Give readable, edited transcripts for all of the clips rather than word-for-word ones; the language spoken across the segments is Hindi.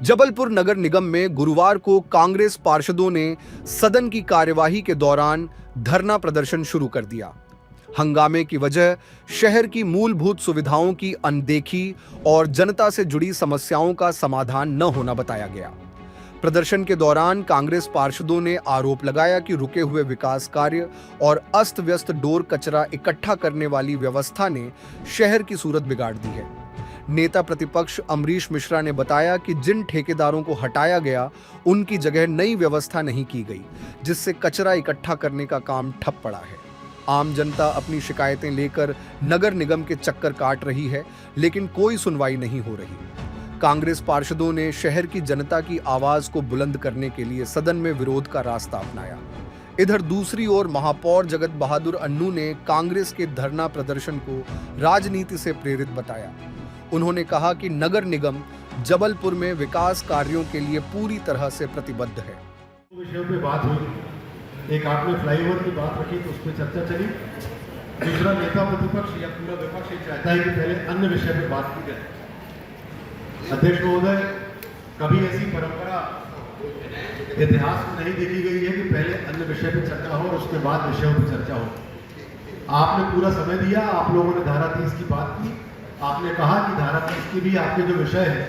जबलपुर नगर निगम में गुरुवार को कांग्रेस पार्षदों ने सदन की कार्यवाही के दौरान धरना प्रदर्शन शुरू कर दिया। हंगामे की वजह शहर की मूलभूत सुविधाओं की अनदेखी और जनता से जुड़ी समस्याओं का समाधान न होना बताया गया। प्रदर्शन के दौरान कांग्रेस पार्षदों ने आरोप लगाया कि रुके हुए विकास कार्य और अस्त व्यस्त डोर कचरा इकट्ठा करने वाली व्यवस्था ने शहर की सूरत बिगाड़ दी है। नेता प्रतिपक्ष अमरीश मिश्रा ने बताया कि जिन ठेकेदारों को हटाया गया उनकी जगह नई व्यवस्था नहीं की गई, जिससे कचरा इकट्ठा करने का काम ठप पड़ा है। आम जनता अपनी शिकायतें लेकर नगर निगम के चक्कर काट रही है, लेकिन कोई सुनवाई नहीं हो रही। कांग्रेस पार्षदों ने शहर की जनता की आवाज को बुलंद करने के लिए सदन में विरोध का रास्ता अपनाया। इधर दूसरी ओर महापौर जगत बहादुर अन्नू ने कांग्रेस के धरना प्रदर्शन को राजनीति से प्रेरित बताया। उन्होंने कहा कि नगर निगम जबलपुर में विकास कार्यों के लिए पूरी तरह से प्रतिबद्ध है। विषयों पे बात हुई, एक आपने फ्लाईओवर की बात रखी तो उस पर चर्चा चली। दूसरा, नेता प्रतिपक्ष या पूरा विपक्ष ये चाहता है कि पहले अन्य विषय पे बात की जाए। अध्यक्ष महोदय, कभी ऐसी परंपरा इतिहास में नहीं देखी गई है कि पहले अन्य विषय पे चर्चा हो और उसके बाद विषयों पर चर्चा हो। आपने पूरा समय दिया, आप लोगों ने धारा 30 की बात की। आपने कहा कि धारा 30 की भी आपके जो विषय है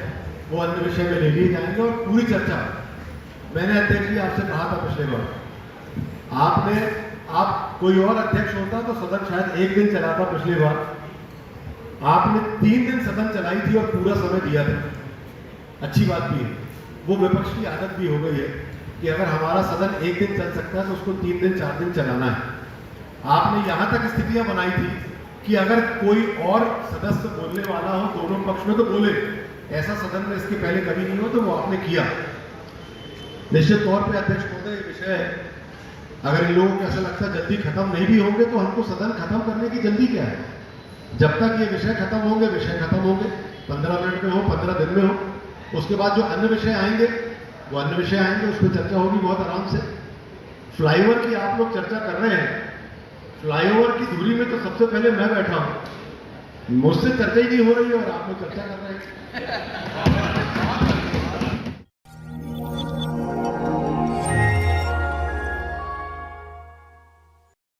वो अन्य विषय में ले लिए जाएंगे और पूरी चर्चा। मैंने अध्यक्ष जी आपसे कहा था पिछले बार, आप कोई और अध्यक्ष होता तो सदन शायद एक दिन चलाता। पिछली बार आपने 3 दिन सदन चलाई थी और पूरा समय दिया था। अच्छी बात भी है, वो विपक्ष की आदत भी हो गई है कि अगर हमारा सदन एक दिन चल सकता है तो उसको 3 दिन 4 दिन चलाना है। आपने यहां तक स्थितियां बनाई थी कि अगर कोई और सदस्य बोलने वाला हो दोनों पक्ष में तो बोले। ऐसा सदन में इसके पहले कभी नहीं हो, तो वो आपने किया। निश्चित तौर पे अध्यक्ष महोदय, विषय है, अगर इन लोगों को ऐसा लगता है जल्दी खत्म नहीं भी होंगे तो हमको सदन खत्म करने की जल्दी क्या है। जब तक ये विषय खत्म होंगे 15 मिनट में हो, 15 दिन में हो, उसके बाद जो अन्य विषय आएंगे वो अन्य विषय आएंगे, उस पर चर्चा होगी बहुत आराम से। फ्लाईओवर की आप लोग चर्चा कर रहे हैं, फ्लाईओवर की दूरी में तो सबसे पहले मैं बैठा हूं, मुझसे चर्चा ही नहीं हो रही है और आप लोग चर्चा कर रहे हैं।